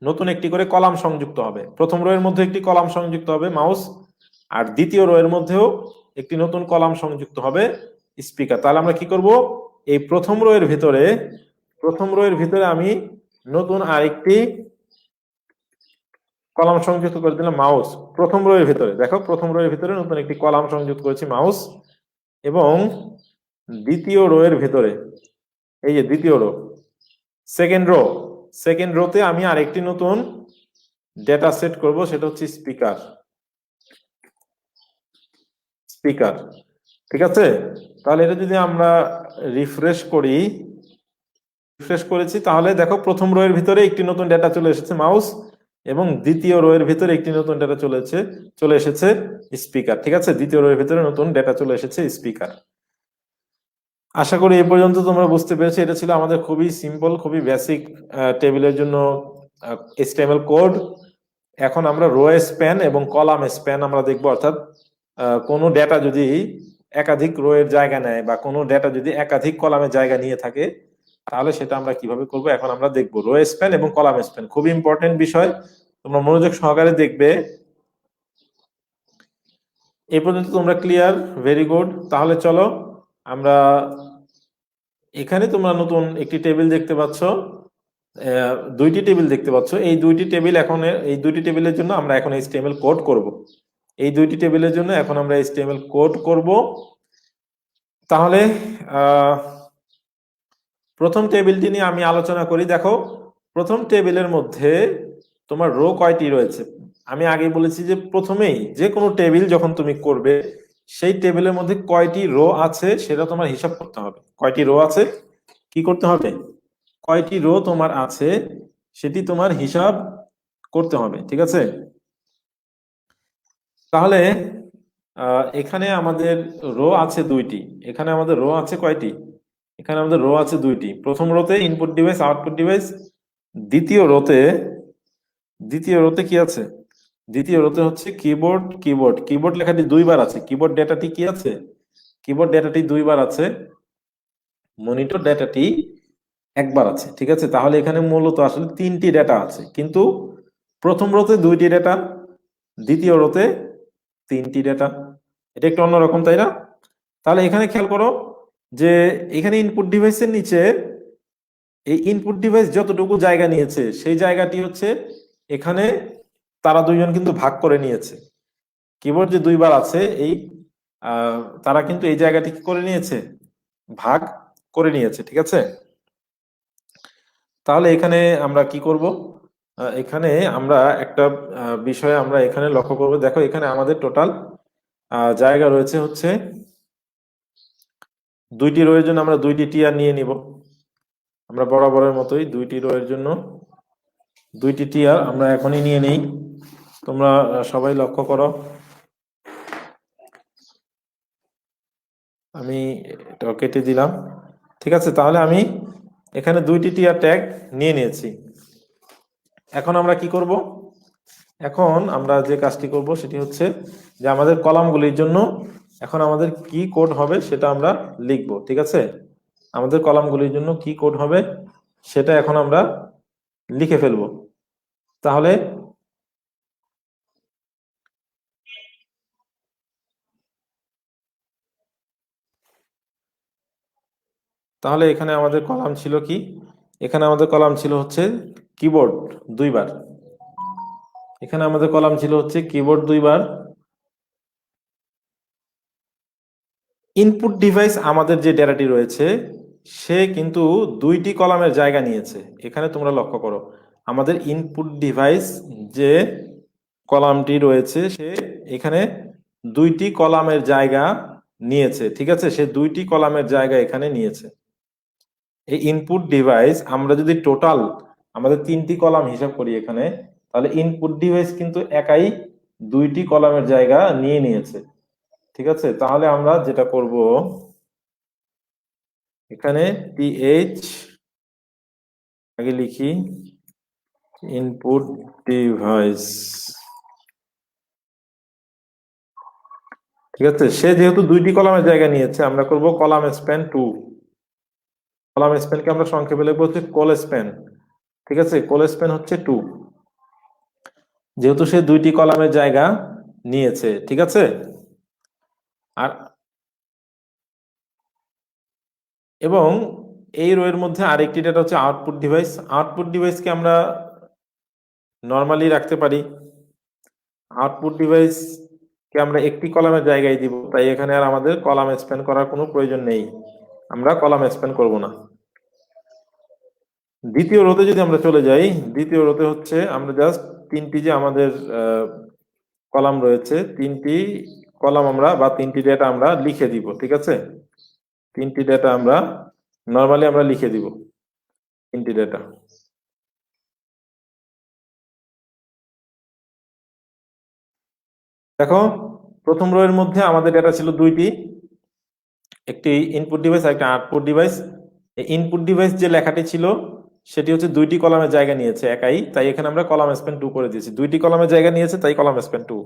নতুন একটি করে কলাম সংযুক্ত হবে। প্রথম রো এর মধ্যে একটি কলাম সংযুক্ত হবে মাউস, আর দ্বিতীয় রো এর মধ্যেও একটি নতুন কলাম সংযুক্ত হবে স্পিকার। তাহলে আমরা কি করব, এই প্রথম রো এর ভিতরে আমি নতুন আরেকটি কলাম সংযুক্ত করে দিলাম মাউস। প্রথম রো এর ভিতরে দেখো, প্রথম রো এর ভিতরে নতুন একটি কলাম সংযুক্ত করেছি মাউস, এবং দ্বিতীয় রো এর ভিতরে, এই যে দ্বিতীয় রো, সেকেন্ড রোতে আমি আরেকটি নতুন ডেটা সেট করব, সেটা হচ্ছে স্পিকার। ঠিক আছে, তাহলে এটা যদি আমরা রিফ্রেশ করেছি, তাহলে দেখো প্রথম রো এর ভিতরে একটি নতুন ডেটা চলে এসেছে মাউস, এবং দ্বিতীয় রো এর ভিতরে একটি নতুন ডেটা চলে এসেছে স্পিকার। ঠিক আছে, দ্বিতীয় রো এর ভিতরে নতুন ডেটা চলে এসেছে স্পিকার। আশা করি এই পর্যন্ত তোমরা বুঝতে পেরেছো। এটা ছিল আমাদের খুবই সিম্পল, খুবই বেসিক টেবিলের জন্য HTML কোড। এখন আমরা রো স্প্যান এবং কলাম স্প্যান আমরা দেখবো, অর্থাৎ কোনো ডেটা যদি একাধিক রো এর জায়গা নেয় বা কোনো ডেটা যদি একাধিক কলামের জায়গা নিয়ে থাকে, তাহলে সেটা আমরা কিভাবে করব এখন আমরা দেখবো। রো স্প্যান এবং কলাম স্প্যান খুবই ইম্পর্টেন্ট বিষয়, তোমরা মনোযোগ সহকারে দেখবে। এই পর্যন্ত তোমরা ক্লিয়ার? Very good. তাহলে চলো আমরা, এখানে তোমরা নতুন একটি টেবিল দেখতে পাচ্ছ, দুইটি টেবিল দেখতে পাচ্ছ। এই দুইটি টেবিলের জন্য আমরা এখন HTML কোড করব। এই দুইটি টেবিলের জন্য এখন আমরা HTML কোড করব। তাহলে প্রথম টেবিলটি নিয়ে আমি আলোচনা করি। দেখো, প্রথম টেবিলের মধ্যে তোমার রো কয়টি রয়েছে? আমি আগেই বলেছি যে প্রথমেই যে কোনো টেবিল যখন তুমি করবে, সেই টেবিলের মধ্যে কয়টি রো আছে সেটা তোমার হিসাব করতে হবে। কয়টি রো আছে কি করতে হবে, কয়টি রো তোমার আছে সেটি তোমার হিসাব করতে হবে। ঠিক আছে, তাহলে এখানে আমাদের রো আছে দুইটি, এখানে আমাদের রো আছে কয়টি, এখানে আমাদের রো আছে দুইটি। প্রথম রোতে ইনপুট ডিভাইস আউটপুট ডিভাইস, দ্বিতীয় রোতে কি আছে, দ্বিতীয় রোতে হচ্ছে কিবোর্ড লেখাটি দুইবার আছে, কিবোর্ড ডেটাটি কি আছে, কিবোর্ড ডেটাটি দুইবার আছে, মনিটর ডেটাটি একবার আছে। ঠিক আছে, তাহলে এখানে মূলত আসলে তিনটি ডেটা আছে, কিন্তু প্রথম রোতে দুইটি ডেটা, দ্বিতীয় রোতে তিনটি ডেটা। এটা একটু অন্যরকম, তাই না? তাহলে এখানে খেয়াল করো যে এখানে ইনপুট ডিভাইসের নিচে এই ইনপুট ডিভাইস যতটুকু জায়গা নিয়েছে সেই জায়গাটি হচ্ছে এখানে তারা দুইজন কিন্তু ভাগ করে নিয়েছে। কিবোর্ড যে দুইবার আছে এই তারা কিন্তু এই জায়গাটি কি করে নিয়েছে, ভাগ করে নিয়েছে। ঠিক আছে, তাহলে এখানে আমরা কি করব, এখানে আমরা একটা বিষয় আমরা এখানে লক্ষ্য করব। দেখো এখানে আমাদের টোটাল জায়গা রয়েছে হচ্ছে দুইটি রো এর জন্য আমরা দুইটি টিয়ার নিয়ে নিব। আমরা বরাবরের মতোই দুইটি রো এর জন্য দুইটি টিয়ার আমরা এখনই নিয়ে নেই। তোমরা সবাই লক্ষ্য করো, আমি এটা কেটে দিলাম। ঠিক আছে, তাহলে আমি এখানে দুইটি টিয়ার ট্যাগ নিয়ে নিয়েছি। এখন আমরা কি করব, এখন আমরা যে কাজটি করব সেটি হচ্ছে যে আমাদের কলামগুলির জন্য এখন আমাদের কি কোড হবে সেটা আমরা লিখব। ঠিক আছে, আমাদের কলামগুলির জন্য কি কোড হবে সেটা এখন আমরা লিখে ফেলবো। তাহলে তাহলে এখানে আমাদের কলাম ছিল কি? এখানে আমাদের কলাম ছিল হচ্ছে কিবোর্ড দুইবার। এখানে আমাদের কলাম ছিল হচ্ছে কিবোর্ড দুইবার। ইনপুট ডিভাইস আমাদের যে ডেটাটি রয়েছে সে কিন্তু দুইটি কলামের জায়গা নিয়েছে। এখানে তোমরা লক্ষ্য করো, আমাদের ইনপুট ডিভাইস যে কলামটি রয়েছে সে এখানে দুইটি কলামের জায়গা নিয়েছে। ঠিক আছে, সে দুইটি কলামের জায়গা এখানে নিয়েছে। এই ইনপুট ডিভাইস আমরা যদি টোটাল আমাদের তিনটি কলাম হিসাব করি এখানে, তাহলে ইনপুট ডিভাইস কিন্তু একাই দুইটি কলামের জায়গা নিয়ে নিয়েছে। ঠিক আছে, তাহলে আমরা যেটা করব, এখানে টিএইচ আগে লিখি, ইনপুট ডিভাইস। ঠিক আছে, সে যেহেতু দুইটি কলামের জায়গা নিয়েছে, আমরা করব কলাম স্প্যান 2। কলাম স্প্যানকে আমরা সংক্ষেপে লিখবো হচ্ছে কোল স্প্যান। ঠিক আছে, কোল স্প্যান হচ্ছে 2, যেহেতু সে দুইটি কলামের জায়গা নিয়েছে। ঠিক আছে, আর এবং এই রো এর মধ্যে আরেকটি ডেটা হচ্ছে আউটপুট ডিভাইস। আউটপুট ডিভাইসকে আমরা নর্মালি রাখতে পারি। আউটপুট ডিভাইসকে আমরা একটি কলামের জায়গায় দিব, তাই এখানে আর আমাদের কলাম স্প্যান করার কোনো প্রয়োজন নেই, আমরা কলাম স্প্যান করব না। দ্বিতীয় রোতে যদি আমরা চলে যাই, দ্বিতীয় রোতে হচ্ছে আমরা জাস্ট তিনটি যে আমাদের কলাম রয়েছে, তিনটি কলাম আমরা বা তিনটি ডেটা আমরা লিখে দিব। ঠিক আছে, তিনটি ডেটা আমরা নর্মালি আমরা লিখে দিব, তিনটি ডেটা। দেখো, প্রথম রো এর মধ্যে আমাদের ডেটা ছিল দুইটি, একটি ইনপুট ডিভাইস আর একটা আউটপুট ডিভাইস। ইনপুট ডিভাইস যে লেখাটি ছিল সেটি হচ্ছে দুইটি কলামের জায়গা নিয়েছে একাই, তাই এখানে আমরা কলাম স্প্যান 2 করে দিয়েছি। দুইটি কলামের জায়গা নিয়েছে তাই কলাম স্প্যান 2।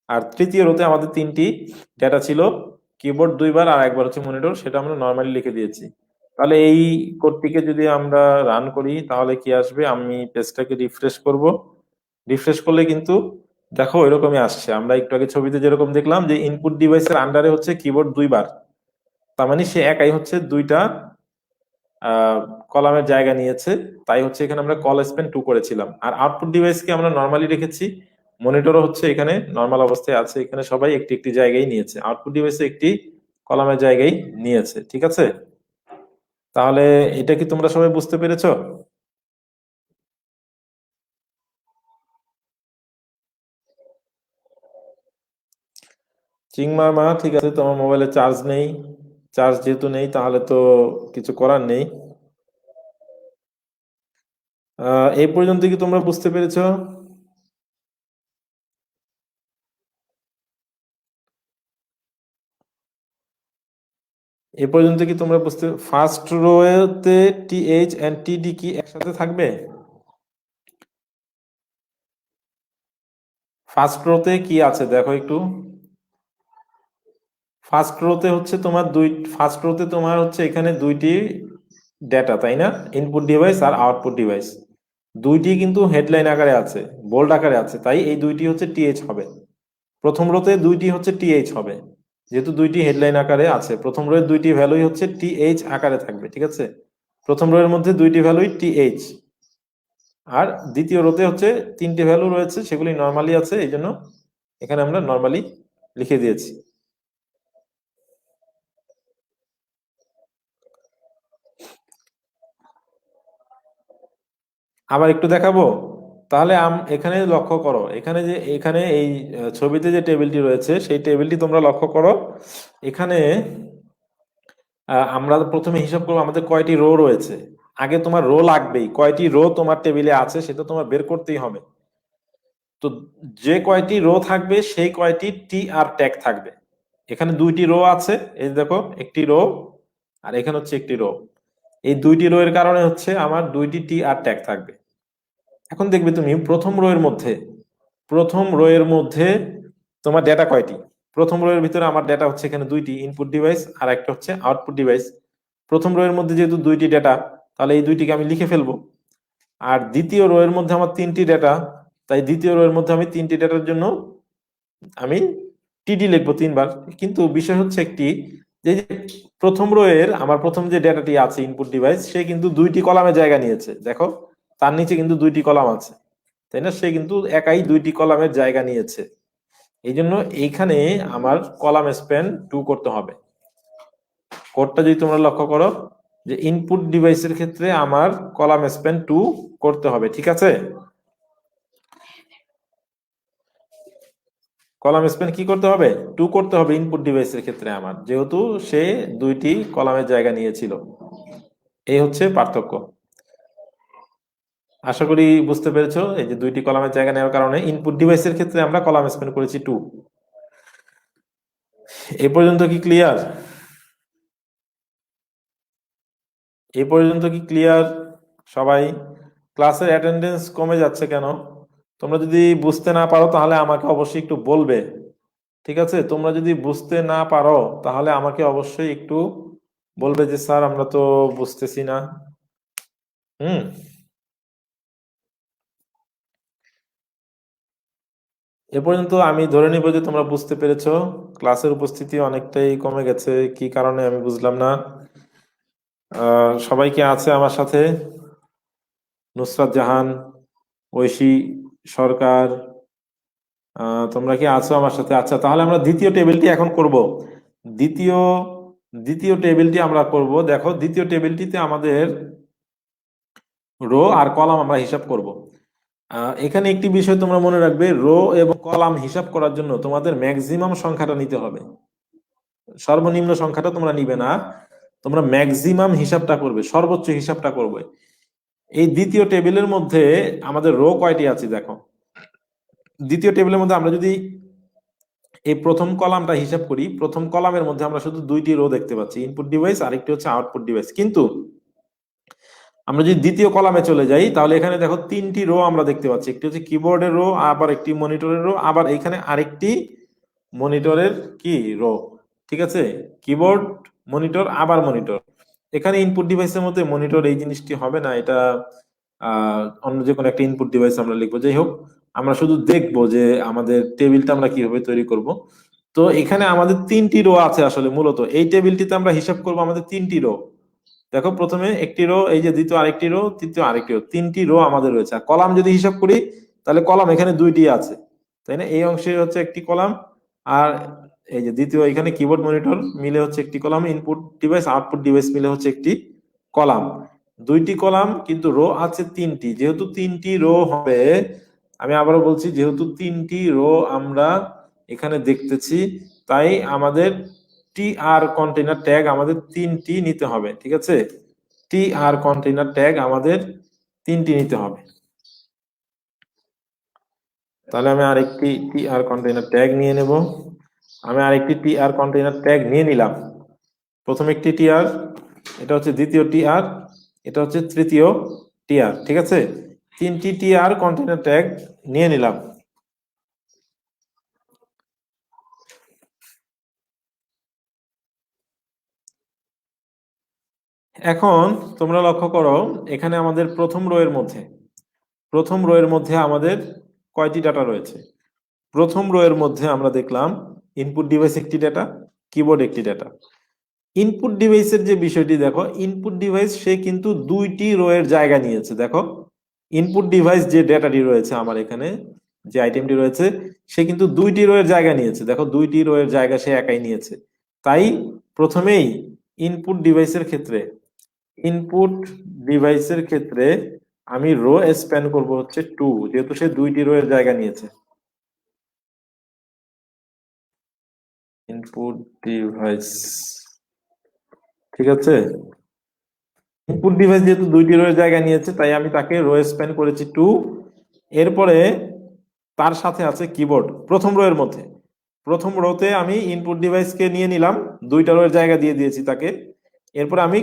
আর তৃতীয় রোতে আমাদের তিনটি ডেটা ছিল, কিবোর্ড দুইবার আর একবার হচ্ছে মনিটর, সেটা আমরা নর্মালি লিখে দিয়েছি। তাহলে এই কোডটিকে যদি আমরা রান করি তাহলে কি আসবে? আমি পেজটাকে রিফ্রেশ করব। রিফ্রেশ করলে কিন্তু দেখো এরকমই আসছে। আমরা একটু আগে ছবিতে যেরকম দেখলাম যে ইনপুট ডিভাইসের আন্ডারে হচ্ছে কিবোর্ড দুইবার, তার মানে সে একাই হচ্ছে দুইটা কলামের জায়গা নিয়েছে, তাই হচ্ছে এখানে আমরা কল স্প্যান 2 করেছিলাম। আর আউটপুট ডিভাইসকে আমরা নর্মালি রেখেছি, মনিটরও হচ্ছে এখানে নর্মাল অবস্থায় আছে। এখানে সবাই একটি একটি জায়গায় নিয়েছে, আউটপুট ডিভাইসে একটি কলামের জায়গায় নিয়েছে। ঠিক আছে, তাহলে এটা কি তোমরা সবাই বুঝতে পেরেছো? চিংমামা, ঠিক আছে, তোমার মোবাইলে চার্জ নেই। চার্জ যেহেতু নেই তাহলে তো কিছু করার নেই। এই পর্যন্ত কি তোমরা বুঝতে পেরেছো? এ পর্যন্ত কি তোমরা বুঝতে, ফার্স্ট রোতে টিএইচ এন্ড টিডি কি একসাথে থাকবে? ফার্স্ট রোতে কি আছে দেখো একটু। ফার্স্ট রোতে হচ্ছে তোমার ফার্স্ট রোতে তোমার হচ্ছে এখানে দুইটি ডেটা, তাই না? ইনপুট ডিভাইস আর আউটপুট ডিভাইস দুইটি কিন্তু হেডলাইন আকারে আছে, বোল্ড আকারে আছে, তাই এই দুইটি হচ্ছে টিএইচ হবে। প্রথম রোতে দুইটি হচ্ছে টিএইচ হবে, যেহেতু দুইটি হেডলাইন আকারে আছে। প্রথম রো এর দুইটি ভ্যালুই হচ্ছে টিএইচ আকারে থাকবে। ঠিক আছে, প্রথম রো এর মধ্যে দুইটি ভ্যালুই টিএইচ। আর দ্বিতীয় রোতে হচ্ছে তিনটি ভ্যালু রয়েছে, সেগুলি নর্মালি আছে, এই জন্য এখানে আমরা নর্মালি লিখে দিয়েছি। আবার একটু দেখাবো, তাহলে এখানে লক্ষ্য করো, এখানে যে এখানে এই ছবিতে যে টেবিলটি রয়েছে সেই টেবিলটি তোমরা লক্ষ্য করো। এখানে আমরা প্রথমে হিসাব করবো আমাদের কয়টি রো রয়েছে। আগে তোমার রো লাগবেই, কয়টি রো তোমার টেবিলে আছে সেটা তোমার বের করতেই হবে। তো যে কয়টি রো থাকবে সেই কয়টি টি আর ট্যাগ থাকবে। এখানে দুইটি রো আছে, এই দেখো একটি রো আর এখানে হচ্ছে একটি রো। এই দুইটি রো এর কারণে হচ্ছে আমার দুইটি টি আর ট্যাগ থাকবে। এখন দেখবে তুমি প্রথম রো এর মধ্যে তোমার ডেটা কয়টি। প্রথম রো এর ভিতরে আমার ডেটা হচ্ছে এখানে দুইটি, ইনপুট ডিভাইস আর একটা হচ্ছে আউটপুট ডিভাইস। প্রথম রো এর মধ্যে যেহেতু দুইটি ডেটা, তাহলে এই দুইটিকে আমি লিখে ফেলবো। আর দ্বিতীয় রো এর মধ্যে আমার 3টি ডেটা, তাই দ্বিতীয় রো এর মধ্যে আমি 3টি ডেটার জন্য আমি টিডি লিখবো 3 বার। কিন্তু বিষয় হচ্ছে একটি, যে যে প্রথম রো এর আমার প্রথম যে ডেটাটি আছে ইনপুট ডিভাইস, সে কিন্তু 2টি কলামে জায়গা নিয়েছে। দেখো তার নিচে কিন্তু 2টি কলাম আছে, তাই না? সে কিন্তু একাই 2টি কলামের জায়গা নিয়েছে। এই জন্য এইখানে আমার কলাম স্প্যান 2 করতে হবে। কোডটা যদি তোমরা লক্ষ্য করো, যে ইনপুট ডিভাইসের ক্ষেত্রে আমার কলাম স্প্যান 2 করতে হবে, ঠিক আছে? কলাম স্প্যান কি করতে হবে? 2 করতে হবে ইনপুট ডিভাইসের ক্ষেত্রে আমার, যেহেতু সে 2টি কলামের জায়গা নিয়েছিল। এই হচ্ছে পার্থক্য। আশা করি বুঝতে পেরেছো। এই যে 2টি কলামের জায়গা নেওয়ার কারণে ইনপুট ডিভাইসের ক্ষেত্রে আমরা কলাম স্প্যান করেছি 2। এই পর্যন্ত কি ক্লিয়ার? এই পর্যন্ত কি ক্লিয়ার সবাই? ক্লাসের অ্যাটেন্ডেন্স কমে যাচ্ছে কেন? তোমরা যদি বুঝতে না পারো তাহলে আমাকে অবশ্যই একটু বলবে, ঠিক আছে? তোমরা যদি বুঝতে না পারো তাহলে আমাকে অবশ্যই একটু বলবে যে স্যার আমরা তো বুঝতেছি না। হুম। এ পর্যন্ত আমি ধরে নিব যে তোমরা বুঝতে পেরেছো। ক্লাসের উপস্থিতি অনেকটাই কমে গেছে, কি কারণে আমি বুঝলাম না। সবাই কি আছে আমার সাথে? নুসরাত জাহান, ঐশী সরকার, তোমরা কি আছো আমার সাথে? আচ্ছা, তাহলে আমরা দ্বিতীয় টেবিলটি এখন করব। দ্বিতীয় দ্বিতীয় টেবিলটি আমরা করব। দেখো দ্বিতীয় টেবিলটিতে আমাদের রো আর কলাম আমরা হিসাব করব। এখানে একটি বিষয় তোমরা মনে রাখবে, রো এবং কলাম হিসাব করার জন্য তোমাদের ম্যাক্সিমাম সংখ্যাটা নিতে হবে। সর্বনিম্ন সংখ্যাটা তোমরা নিবে না, তোমরা ম্যাক্সিমাম হিসাবটা করবে, সর্বোচ্চ হিসাবটা করবে। এই দ্বিতীয় টেবিলের মধ্যে আমাদের রো কয়টি আছে দেখো। দ্বিতীয় টেবিলের মধ্যে আমরা যদি এই প্রথম কলামটা হিসাব করি, প্রথম কলামের মধ্যে আমরা শুধু 2টি রো দেখতে পাচ্ছি, ইনপুট ডিভাইস আরেকটি হচ্ছে আউটপুট ডিভাইস। কিন্তু আমরা যদি দ্বিতীয় কলামে চলে যাই তাহলে এখানে দেখো 3টি রো আমরা দেখতে পাচ্ছি। একটি হচ্ছে কিবোর্ডের রো, আবার একটি মনিটরের রো, আবার এখানে আরেকটি মনিটরের কি রো, ঠিক আছে? কিবোর্ড, মনিটর, আবার মনিটর। এখানে ইনপুট ডিভাইসের মধ্যে মনিটর এই জিনিসটি হবে না, এটা অন্য যে কোনো একটা ইনপুট ডিভাইস আমরা লিখবো। যাই হোক, আমরা শুধু দেখবো যে আমাদের টেবিলটা আমরা কিভাবে তৈরি করব। তো এখানে আমাদের 3টি রো আছে আসলে। মূলত এই টেবিলটিতে আমরা হিসাব করব আমাদের 3টি রো। দেখো প্রথমে একটি রো, এই যে দ্বিতীয় আরেকটি রো, তৃতীয় আরেকটি রো, 3টি রো আমাদের রয়েছে। আর কলাম যদি হিসাব করি তাহলে কলাম এখানে 2টি আছে, তাই না? এই অংশে হচ্ছে একটি কলাম, আর এই যে দ্বিতীয় এখানে কিবোর্ড মনিটর মিলে হচ্ছে একটি column, input device output device মিলে হচ্ছে একটি কলাম। 2টি কলাম কিন্তু রো আছে 3টি। যেহেতু 3টি রো হবে, আমি আবারও বলছি, যেহেতু 3টি রো আমরা এখানে দেখতেছি, তাই আমাদের টি আর কন্টেইনার ট্যাগ আমাদের 3টি নিতে হবে, ঠিক আছে? টি আর কন্টেইনার ট্যাগ আমাদের 3টি নিতে হবে। তাহলে আমি আরেকটি টি আর কন্টেইনার ট্যাগ নিয়ে নেব। আমি আরেকটি টি আর কন্টেইনার ট্যাগ নিয়ে নিলাম। প্রথম একটি টি আর, এটা হচ্ছে দ্বিতীয় টি আর, এটা হচ্ছে তৃতীয় টি আর, ঠিক আছে? 3টি টি আর কন্টেইনার ট্যাগ নিয়ে নিলাম। এখন তোমরা লক্ষ্য করো, এখানে আমাদের প্রথম রো এর মধ্যে আমাদের কয়টি ডাটা রয়েছে? প্রথম রো এর মধ্যে আমরা দেখলাম ইনপুট ডিভাইস একটি ডাটা, কিবোর্ড একটি ডাটা। ইনপুট ডিভাইসের যে বিষয়টি দেখো, ইনপুট ডিভাইস সে কিন্তু 2টি রো এর জায়গা নিয়েছে। দেখো ইনপুট ডিভাইস যে ডেটাটি রয়েছে আমার এখানে, যে আইটেমটি রয়েছে, সে কিন্তু 2টি রো এর জায়গা নিয়েছে। দেখো 2টি রো এর জায়গা সে একাই নিয়েছে। তাই প্রথমেই ইনপুট ডিভাইসের ক্ষেত্রে আমি রো স্প্যান করব হচ্ছে 2, যেহেতু সে 2টি রো এর জায়গা নিয়েছে। ইনপুট ডিভাইস, ঠিক আছে? ইনপুট ডিভাইস যেহেতু 2টি রো এর জায়গা নিয়েছে, তাই আমি তাকে রো স্প্যান করেছি 2। এরপরে তার সাথে আছে কিবোর্ড প্রথম রো এর মধ্যে। প্রথম রোতে আমি ইনপুট ডিভাইসকে নিয়ে নিলাম, 2টা রো এর জায়গা দিয়ে দিয়েছি তাকে। এরপর আমি